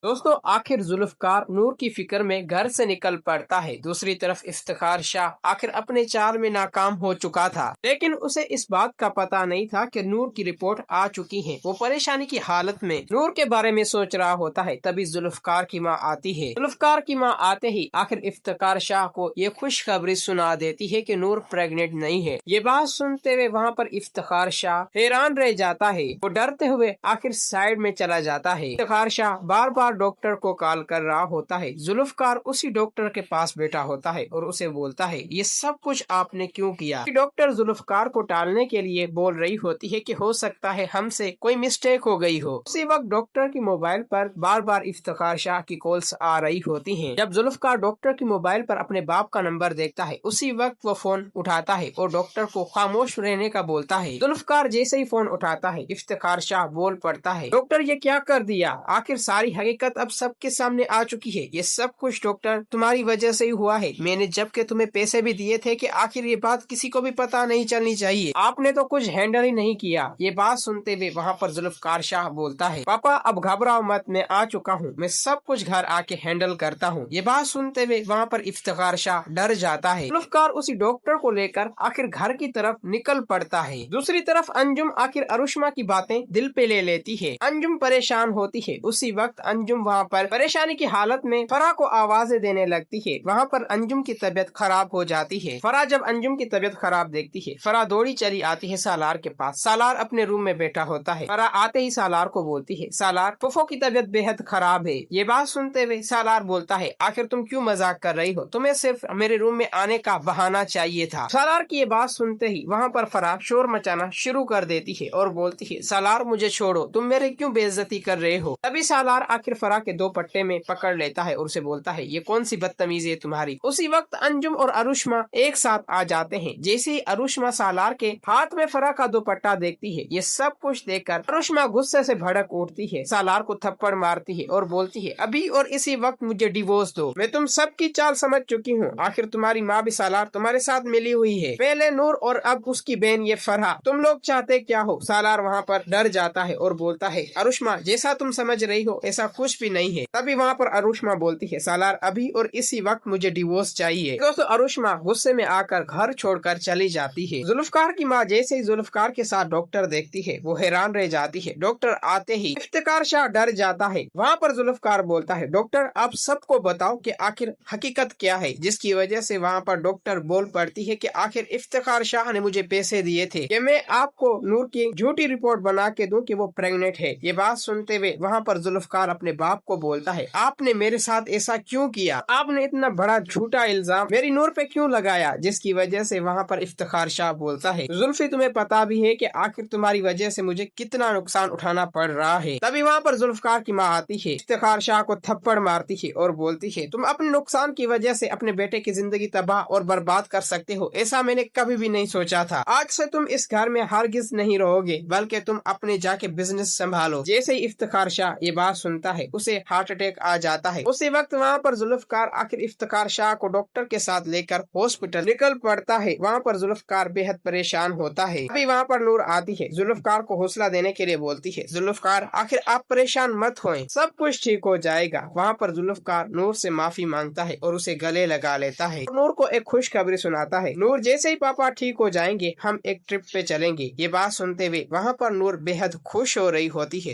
दोस्तों, आखिर जुल्फकार नूर की फिक्र में घर से निकल पड़ता है। दूसरी तरफ इफ्तिखार शाह आखिर अपने चाल में नाकाम हो चुका था, लेकिन उसे इस बात का पता नहीं था कि नूर की रिपोर्ट आ चुकी है। वो परेशानी की हालत में नूर के बारे में सोच रहा होता है। तभी जुल्फकार की माँ आती है। जुल्फकार की माँ आते ही आखिर इफ्तिखार शाह को ये खुशखबरी सुना देती है कि नूर प्रेग्नेंट नहीं है। ये बात सुनते हुए वहाँ पर इफ्तिखार शाह हैरान रह जाता है। वो डरते हुए आखिर साइड में चला जाता है। इफ्तिखार शाह बार बार डॉक्टर को कॉल कर रहा होता है। जुल्फकार उसी डॉक्टर के पास बैठा होता है और उसे बोलता है, ये सब कुछ आपने क्यों किया? डॉक्टर जुल्फकार को टालने के लिए बोल रही होती है कि हो सकता है हमसे कोई मिस्टेक हो गई हो। उसी वक्त डॉक्टर की मोबाइल पर बार बार इफ्तिखार शाह की कॉल्स आ रही होती हैं। जब जुल्फकार डॉक्टर की मोबाइल पर अपने बाप का नंबर देखता है, उसी वक्त वो फोन उठाता है और डॉक्टर को खामोश रहने का बोलता है। जुल्फकार जैसे ही फोन उठाता है, इफ्तिखार शाह बोल पड़ता है, डॉक्टर ये क्या कर दिया? आखिर सारी हकीकत अब सबके सामने आ चुकी है। ये सब कुछ डॉक्टर तुम्हारी वजह से ही हुआ है। मैंने जबकि तुम्हें पैसे भी दिए थे कि आखिर ये बात किसी को भी पता नहीं चलनी चाहिए, आपने तो कुछ हैंडल ही नहीं किया। ये बात सुनते हुए वहाँ पर जुल्फकार शाह बोलता है, पापा अब घबराओ मत, मैं आ चुका हूँ, मैं सब कुछ घर आके हैंडल करता हूँ। ये बात सुनते हुए वहाँ पर इफ्तिखार शाह डर जाता है। जुल्फकार उसी डॉक्टर को लेकर आखिर घर की तरफ निकल पड़ता है। दूसरी तरफ अंजुम आखिर अरुष्मा की बातें दिल पे ले लेती है। अंजुम परेशान होती है। उसी वक्त अंजुम वहाँ पर परेशानी की हालत में फराह को आवाजें देने लगती है। वहाँ पर अंजुम की तबीयत खराब हो जाती है। फराह जब अंजुम की तबीयत खराब देखती है, फराह दौड़ी चली आती है सालार के पास। सालार अपने रूम में बैठा होता है। फराह आते ही सालार को बोलती है, सालार फुफो की तबीयत बेहद खराब है। ये बात सुनते हुए सालार बोलता है, आखिर तुम क्यों मजाक कर रही हो? तुम्हें सिर्फ मेरे रूम में आने का बहाना चाहिए था। सालार की ये बात सुनते ही वहाँ पर फराह शोर मचाना शुरू कर देती है और बोलती है, सालार मुझे छोड़ो, तुम मेरे क्यों बेइज्जती कर रहे हो? तभी सालार आखिर फराह के दो पट्टे में पकड़ लेता है और उसे बोलता है, ये कौन सी बदतमीजी है तुम्हारी? उसी वक्त अंजुम और अरुष्मा एक साथ आ जाते हैं। जैसे ही अरुष्मा सालार के हाथ में फराह का दुपट्टा देखती है, ये सब कुछ देखकर अरुष्मा गुस्से से भड़क उठती है, सालार को थप्पड़ मारती है और बोलती है, अभी और इसी वक्त मुझे डिवोर्स दो, मैं तुम सबकी चाल समझ चुकी हूँ। आखिर तुम्हारी माँ भी सालार तुम्हारे साथ मिली हुई है, पहले नूर और अब उसकी बहन ये फराह, तुम लोग चाहते क्या हो? सालार वहाँ पर डर जाता है और बोलता है, अरुष्मा जैसा तुम समझ रही हो ऐसा कुछ भी नहीं है। तभी वहाँ पर अरुष्मा बोलती है, सालार अभी और इसी वक्त मुझे डिवोर्स चाहिए। दोस्तों, अरुष्मा गुस्से में आकर घर छोड़कर चली जाती है। जुल्फकार की माँ जैसे ही जुल्फकार के साथ डॉक्टर देखती है, वो हैरान रह जाती है। डॉक्टर आते ही इफ्तिखार शाह डर जाता है। वहाँ पर जुल्फकार बोलता है, डॉक्टर आप सबको बताओ कि आखिर हकीकत क्या है? जिसकी वजह से वहाँ पर डॉक्टर बोल पड़ती है कि आखिर इफ्तिखार शाह ने मुझे पैसे दिए थे कि मैं आपको नूर की झूठी रिपोर्ट बना के दूं कि वो प्रेग्नेंट है। ये बात सुनते हुए वहाँ पर जुल्फकार अपने बाप को बोलता है, आपने मेरे साथ ऐसा क्यों किया? आपने इतना बड़ा झूठा इल्जाम मेरी नूर पे क्यों लगाया? जिसकी वजह से वहाँ पर इफ्तिखार शाह बोलता है, जुल्फी तुम्हें पता भी है कि आखिर तुम्हारी वजह से मुझे कितना नुकसान उठाना पड़ रहा है। तभी वहाँ पर जुल्फकार की माँ आती है, इफ्तिखार शाह को थप्पड़ मारती है और बोलती है, तुम अपने नुकसान की वजह से अपने बेटे की जिंदगी तबाह और बर्बाद कर सकते हो, ऐसा मैंने कभी भी नहीं सोचा था। आज से तुम इस घर में हरगिज नहीं रहोगे, बल्कि तुम अपने जाके बिजनेस संभालो। जैसे ही इफ्तिखार शाह ये बात सुनता है, उसे हार्ट अटैक आ जाता है। उसी वक्त वहाँ पर जुल्फकार आखिर इफ्तिखार शाह को डॉक्टर के साथ लेकर हॉस्पिटल निकल पड़ता है। वहाँ पर जुल्फकार बेहद परेशान होता है। अभी वहाँ पर नूर आती है, जुल्फकार को हौसला देने के लिए बोलती है, जुल्फकार आखिर आप परेशान मत होएं, सब कुछ ठीक हो जाएगा। वहाँ पर जुल्फकार नूर से माफी मांगता है और उसे गले लगा लेता है। नूर को एक खुशखबरी सुनाता है, नूर जैसे ही पापा ठीक हो जाएंगे हम एक ट्रिप पे चलेंगे। ये बात सुनते हुए वहाँ पर नूर बेहद खुश हो रही होती है।